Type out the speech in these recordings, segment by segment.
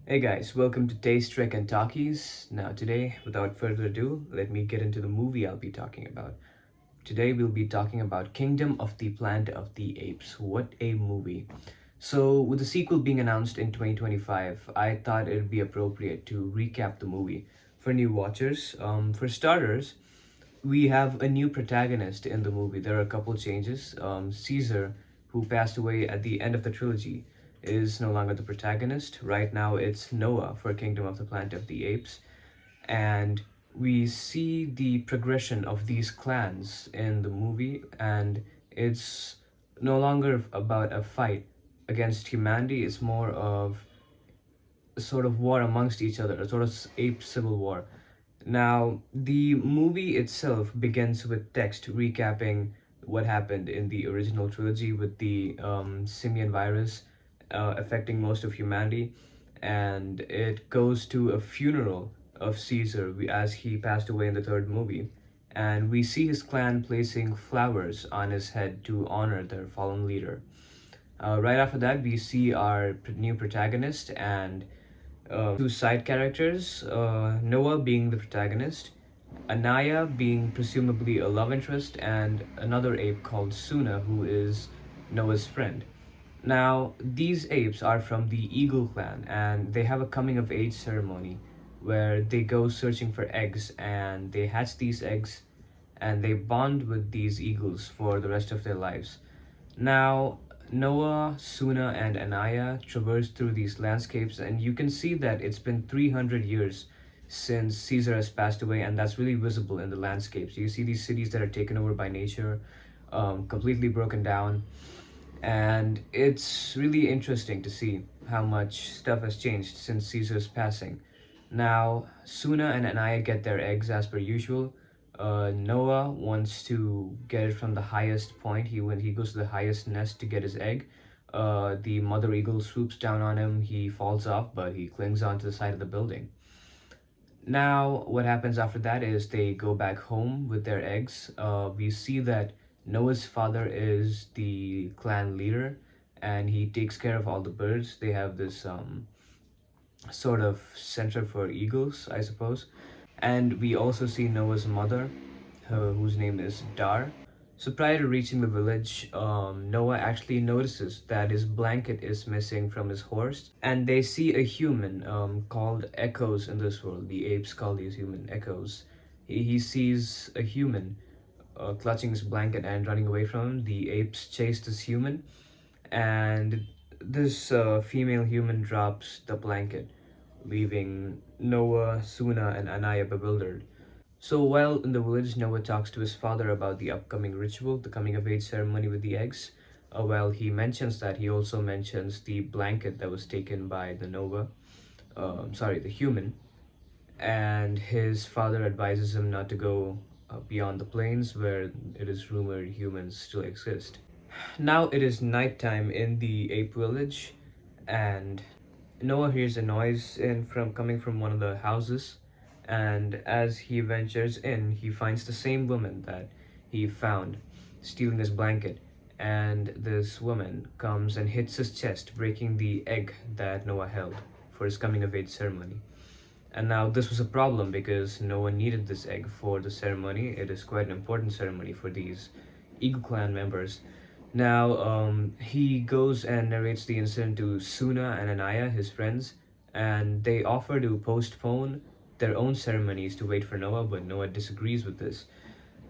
Hey guys, welcome to Taste, Trek, and Talkies. Now, today, without further ado, let me get into the movie I'll be talking about. Today, we'll be talking about Kingdom of the Planet of the Apes. What a movie! So, with the sequel being announced in 2025, I thought it'd be appropriate to recap the movie for new watchers. For starters, we have a new protagonist in the movie. There are a couple changes. Caesar, who passed away at the end of the trilogy, is no longer the protagonist. Right now, it's Noah for Kingdom of the Planet of the Apes. And we see the progression of these clans in the movie, and it's no longer about a fight against humanity, it's more of a sort of war amongst each other, a sort of ape civil war. Now, the movie itself begins with text recapping what happened in the original trilogy with the simian virus affecting most of humanity, and it goes to a funeral of Caesar as he passed away in the third movie. And we see his clan placing flowers on his head to honor their fallen leader. Right after that, we see our new protagonist and two side characters, Noah being the protagonist, Anaya being presumably a love interest, and another ape called Suna, who is Noah's friend. Now, these apes are from the Eagle clan, and they have a coming of age ceremony where they go searching for eggs and they hatch these eggs and they bond with these eagles for the rest of their lives. Now, Noah, Suna, and Anaya traverse through these landscapes, and you can see that it's been 300 years since Caesar has passed away, and that's really visible in the landscapes. You see these cities that are taken over by nature, completely broken down, and it's really interesting to see how much stuff has changed since Caesar's passing. Now, Suna and Anaya get their eggs as per usual. Noah wants to get it from the highest point. When he goes to the highest nest to get his egg, the mother eagle swoops down on him. He falls off, but he clings onto the side of the building. Now, what happens after that is they go back home with their eggs. We see that Noah's father is the clan leader, and he takes care of all the birds. They have this sort of center for eagles, I suppose. And we also see Noah's mother, whose name is Dar. So prior to reaching the village, Noah actually notices that his blanket is missing from his horse, and they see a human called Echoes in this world. The apes call these human Echoes. He sees a human clutching his blanket and running away from him. The apes chase this human, and this female human drops the blanket, leaving Noah, Suna, and Anaya bewildered. So while in the village, Noah talks to his father about the upcoming ritual, the coming of age ceremony with the eggs. While he mentions that, he also mentions the blanket that was taken by the the human, and his father advises him not to go beyond the plains where it is rumored humans still exist. Now it is nighttime in the ape village, and Noah hears a noise coming from one of the houses, and as he ventures in, he finds the same woman that he found stealing his blanket. And this woman comes and hits his chest, breaking the egg that Noah held for his coming of age ceremony. And now this was a problem because Noah needed this egg for the ceremony. It is quite an important ceremony for these Eagle Clan members. Now, he goes and narrates the incident to Suna and Anaya, his friends, and they offer to postpone their own ceremonies to wait for Noah, but Noah disagrees with this.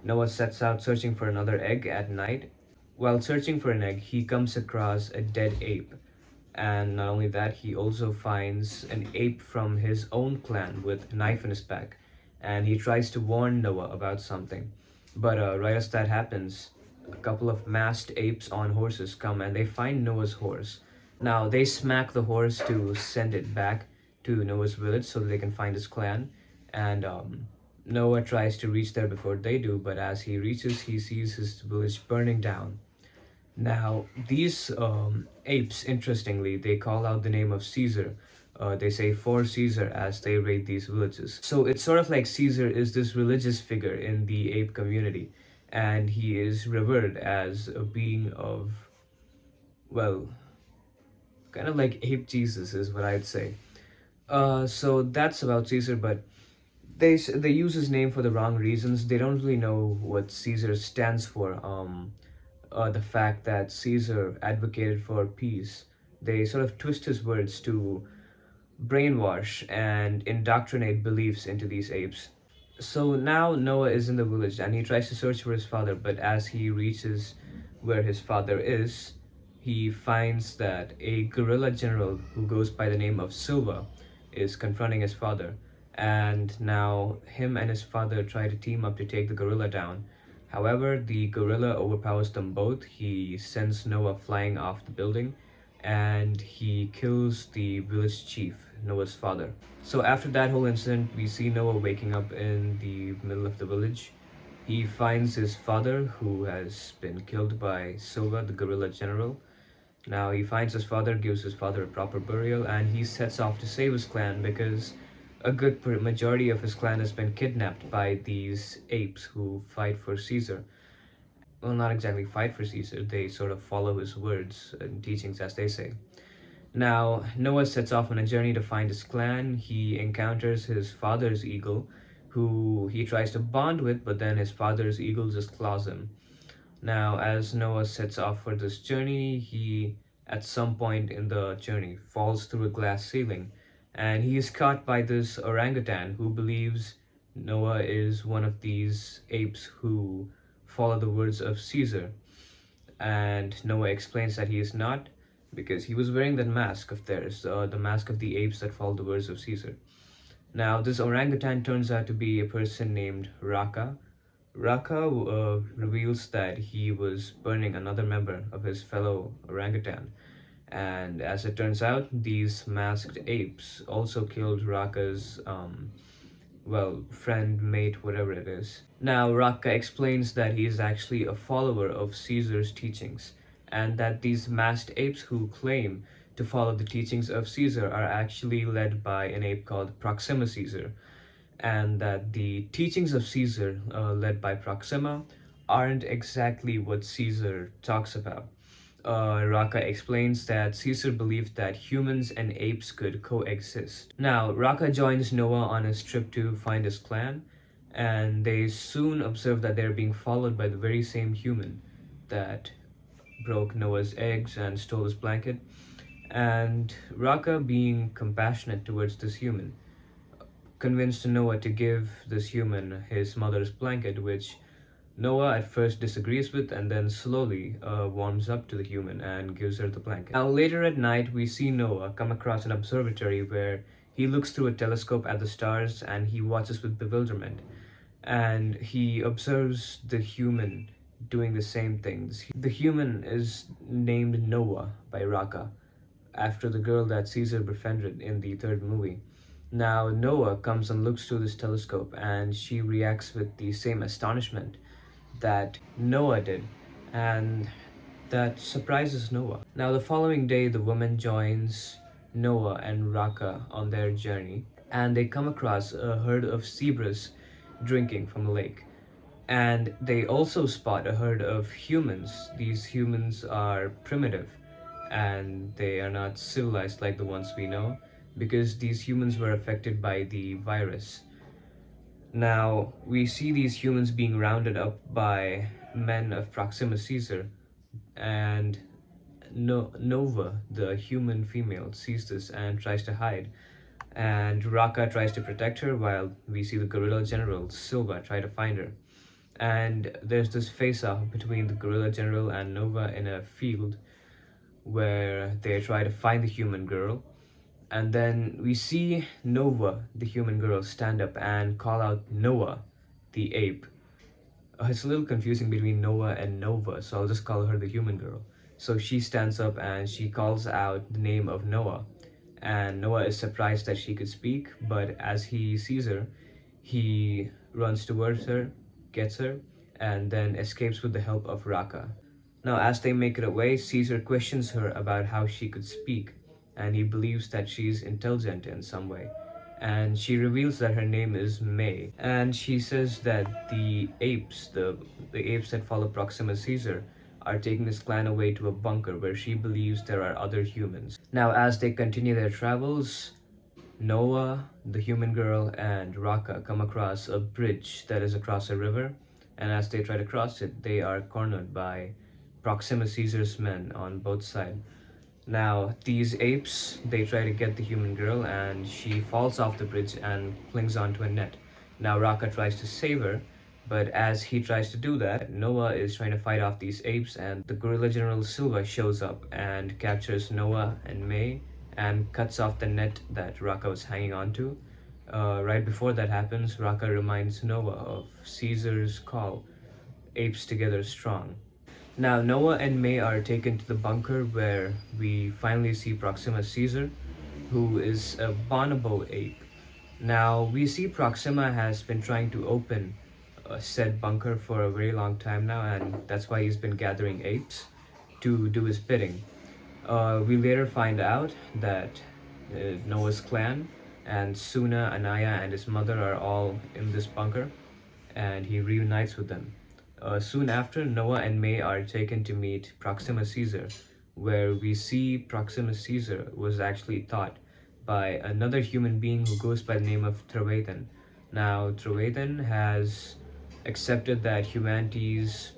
Noah sets out searching for another egg at night. While searching for an egg, he comes across a dead ape. And not only that, he also finds an ape from his own clan with a knife in his back. And he tries to warn Noah about something. But right as that happens, a couple of masked apes on horses come and they find Noah's horse. Now, they smack the horse to send it back to Noah's village so that they can find his clan. And Noah tries to reach there before they do, but as he reaches, he sees his village burning down. Now, these apes, interestingly, they call out the name of Caesar. They say for Caesar as they raid these villages. So it's sort of like Caesar is this religious figure in the ape community, and he is revered as a being of, well, kind of like ape Jesus is what I'd say. So that's about Caesar, but they use his name for the wrong reasons. They don't really know what Caesar stands for. The fact that Caesar advocated for peace, they sort of twist his words to brainwash and indoctrinate beliefs into these apes. So now Noah is in the village and he tries to search for his father, but as he reaches where his father is, he finds that a guerrilla general who goes by the name of Silva is confronting his father. And now him and his father try to team up to take the gorilla down. However, the gorilla overpowers them both. He sends Noah flying off the building and he kills the village chief, Noah's father. So after that whole incident, we see Noah waking up in the middle of the village. He finds his father, who has been killed by Silva, the guerrilla general. Now he finds his father, gives his father a proper burial, and he sets off to save his clan because a good majority of his clan has been kidnapped by these apes who fight for Caesar. Well, not exactly fight for Caesar, they sort of follow his words and teachings as they say. Now, Noah sets off on a journey to find his clan. He encounters his father's eagle, who he tries to bond with, but then his father's eagle just claws him. Now, as Noah sets off for this journey, he, at some point in the journey, falls through a glass ceiling, and he is caught by this orangutan who believes Noah is one of these apes who follow the words of Caesar. And Noah explains that he is not, because he was wearing that mask of theirs, the mask of the apes that follow the words of Caesar. Now, this orangutan turns out to be a person named Raka. Raka reveals that he was burning another member of his fellow orangutan. And as it turns out, these masked apes also killed Raka's friend, mate, whatever it is. Now, Raka explains that he is actually a follower of Caesar's teachings, and that these masked apes who claim to follow the teachings of Caesar are actually led by an ape called Proxima Caesar, and that the teachings of Caesar, led by Proxima, aren't exactly what Caesar talks about. Raka explains that Caesar believed that humans and apes could coexist. Now, Raka joins Noah on his trip to find his clan, and they soon observe that they're being followed by the very same human that broke Noah's eggs and stole his blanket. And Raka, being compassionate towards this human, convinced Noah to give this human his mother's blanket, which Noah at first disagrees with and then slowly warms up to the human and gives her the blanket. Now, later at night, we see Noah come across an observatory where he looks through a telescope at the stars and he watches with bewilderment. And he observes the human doing the same things. The human is named Noah by Raka, after the girl that Caesar befriended in the third movie. Now, Noah comes and looks through this telescope and she reacts with the same astonishment that Noah did, and that surprises Noah. Now, the following day, the woman joins Noah and Raka on their journey, and they come across a herd of zebras drinking from a lake. And they also spot a herd of humans. These humans are primitive and they are not civilized like the ones we know because these humans were affected by the virus. Now, we see these humans being rounded up by men of Proxima Caesar, and Nova, the human female, sees this and tries to hide. And Raka tries to protect her while we see the guerrilla general, Silva, try to find her. And there's this face-off between the guerrilla general and Nova in a field where they try to find the human girl. And then we see Nova, the human girl, stand up and call out Noah, the ape. It's a little confusing between Noah and Nova, so I'll just call her the human girl. So she stands up and she calls out the name of Noah. And Noah is surprised that she could speak, but as he sees her, he runs towards her, gets her, and then escapes with the help of Raka. Now, as they make it away, Caesar questions her about how she could speak, and he believes that she's intelligent in some way. And she reveals that her name is May, and she says that the apes that follow Proxima Caesar, are taking this clan away to a bunker where she believes there are other humans. Now, as they continue their travels, Noah, the human girl, and Raka come across a bridge that is across a river, and as they try to cross it, they are cornered by Proxima Caesar's men on both sides. Now, these apes, they try to get the human girl, and she falls off the bridge and clings onto a net. Now, Raka tries to save her, but as he tries to do that, Noah is trying to fight off these apes, and the gorilla general Silva shows up and captures Noah and May and cuts off the net that Raka was hanging onto. Right before that happens, Raka reminds Noah of Caesar's call, apes together strong. Now, Noah and May are taken to the bunker where we finally see Proxima Caesar, who is a bonobo ape. Now, we see Proxima has been trying to open said bunker for a very long time now, and that's why he's been gathering apes to do his bidding. We later find out that Noah's clan and Suna, Anaya, and his mother are all in this bunker, and he reunites with them. Soon after, Noah and May are taken to meet Proxima Caesar, where we see Proxima Caesar was actually taught by another human being who goes by the name of Trevathan. Now, Trevathan has accepted that humanity's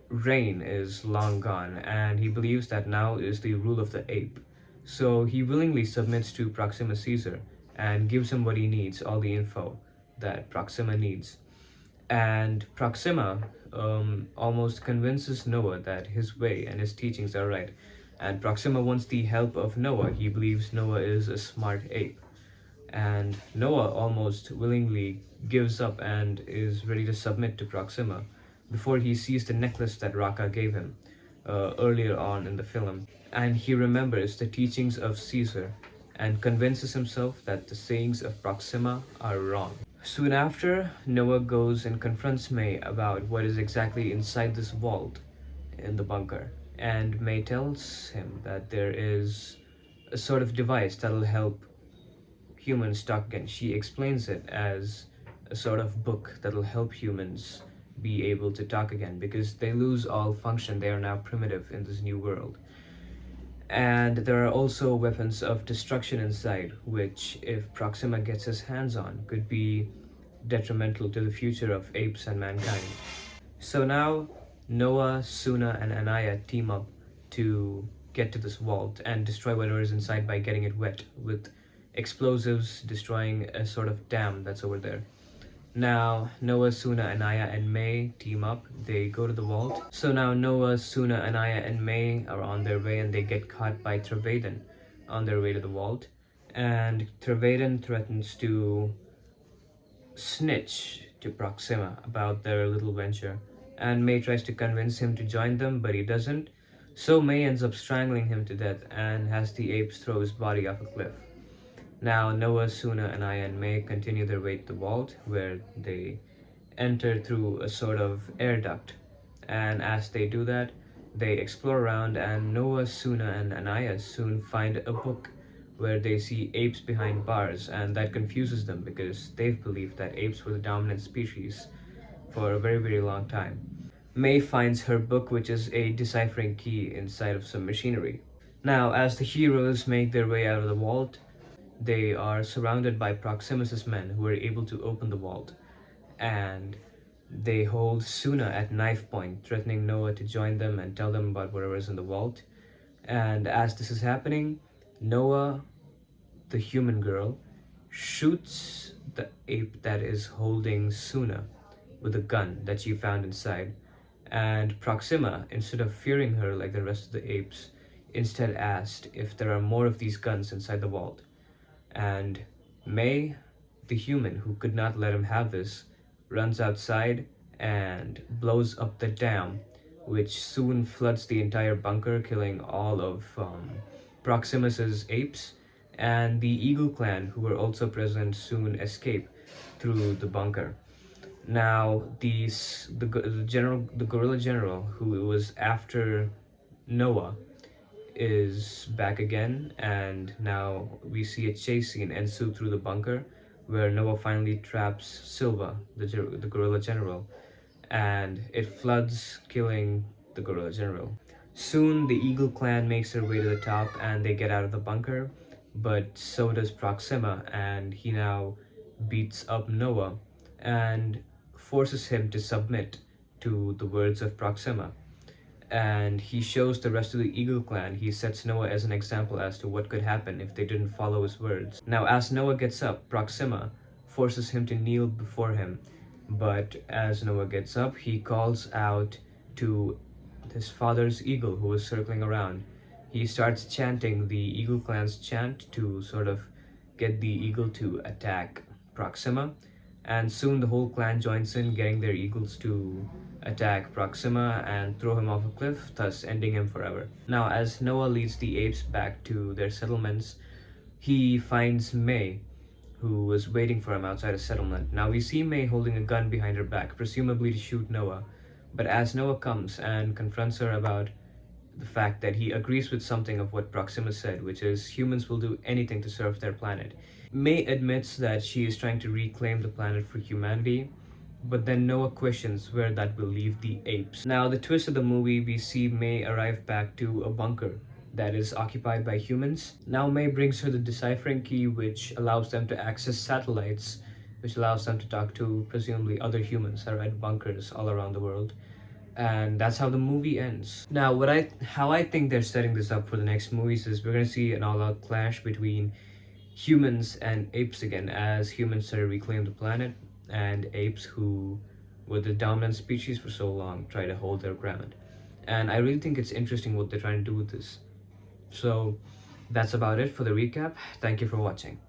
reign is long gone, and he believes that now is the rule of the ape. So he willingly submits to Proxima Caesar and gives him what he needs, all the info that Proxima needs. And Proxima almost convinces Noah that his way and his teachings are right. And Proxima wants the help of Noah. He believes Noah is a smart ape. And Noah almost willingly gives up and is ready to submit to Proxima before he sees the necklace that Raka gave him earlier on in the film. And he remembers the teachings of Caesar and convinces himself that the sayings of Proxima are wrong. Soon after, Noah goes and confronts May about what is exactly inside this vault in the bunker. And May tells him that there is a sort of device that'll help humans talk again. She explains it as a sort of book that'll help humans be able to talk again because they lose all function. They are now primitive in this new world. And there are also weapons of destruction inside, which, if Proxima gets his hands on, could be detrimental to the future of apes and mankind. So now, Noah, Suna, and Anaya team up to get to this vault and destroy whatever is inside by getting it wet with explosives, destroying a sort of dam that's over there. Now, Noah, Suna, Anaya, and May team up. They go to the vault. So now Noah, Suna, Anaya, and May are on their way and they get caught by Trevathan on their way to the vault. And Trevathan threatens to snitch to Proxima about their little venture. And May tries to convince him to join them, but he doesn't. So May ends up strangling him to death and has the apes throw his body off a cliff. Now, Noah, Suna, Anaya, and May continue their way to the vault, where they enter through a sort of air duct. And as they do that, they explore around, and Noah, Suna, and Anaya soon find a book where they see apes behind bars, and that confuses them because they've believed that apes were the dominant species for a very, very long time. May finds her book, which is a deciphering key inside of some machinery. Now, as the heroes make their way out of the vault, they are surrounded by Proximus's men who are able to open the vault, and they hold Suna at knife point, threatening Noah to join them and tell them about whatever is in the vault. And as this is happening, Noah, the human girl, shoots the ape that is holding Suna with a gun that she found inside. And Proxima, instead of fearing her like the rest of the apes, instead asked if there are more of these guns inside the vault. And May, the human who could not let him have this, runs outside and blows up the dam, which soon floods the entire bunker, killing all of Proximus's apes. And the Eagle clan, who were also present, soon escape through the bunker. Now, the gorilla general, who was after Noah, is back again, and now we see a chase scene ensue through the bunker where Noah finally traps Silva, the gorilla general, and it floods, killing the gorilla general. Soon, the Eagle clan makes their way to the top and they get out of the bunker. but so does Proxima, and he now beats up Noah and forces him to submit to the words of Proxima. And he shows the rest of the Eagle clan. He sets Noah as an example as to what could happen if they didn't follow his words. Now, as Noah gets up, Proxima forces him to kneel before him. But as Noah gets up, he calls out to his father's eagle who was circling around. He starts chanting the Eagle clan's chant to sort of get the eagle to attack Proxima. And soon the whole clan joins in, getting their eagles to attack Proxima and throw him off a cliff, thus ending him forever. Now, as Noah leads the apes back to their settlements, he finds May, who was waiting for him outside a settlement. Now, we see May holding a gun behind her back, presumably to shoot Noah. But as Noah comes and confronts her about the fact that he agrees with something of what Proxima said, which is humans will do anything to serve their planet. May admits that she is trying to reclaim the planet for humanity, but then Noah questions where that will leave the apes. Now, the twist of the movie, we see May arrive back to a bunker that is occupied by humans. Now, May brings her the deciphering key, which allows them to access satellites, which allows them to talk to presumably other humans that are at bunkers all around the world. And that's how the movie ends. Now, how I think they're setting this up for the next movies is we're gonna see an all-out clash between humans and apes again, as humans try to reclaim the planet, and apes, who were the dominant species for so long, try to hold their ground. And I really think it's interesting what they're trying to do with this. So that's about it for the recap. Thank you for watching.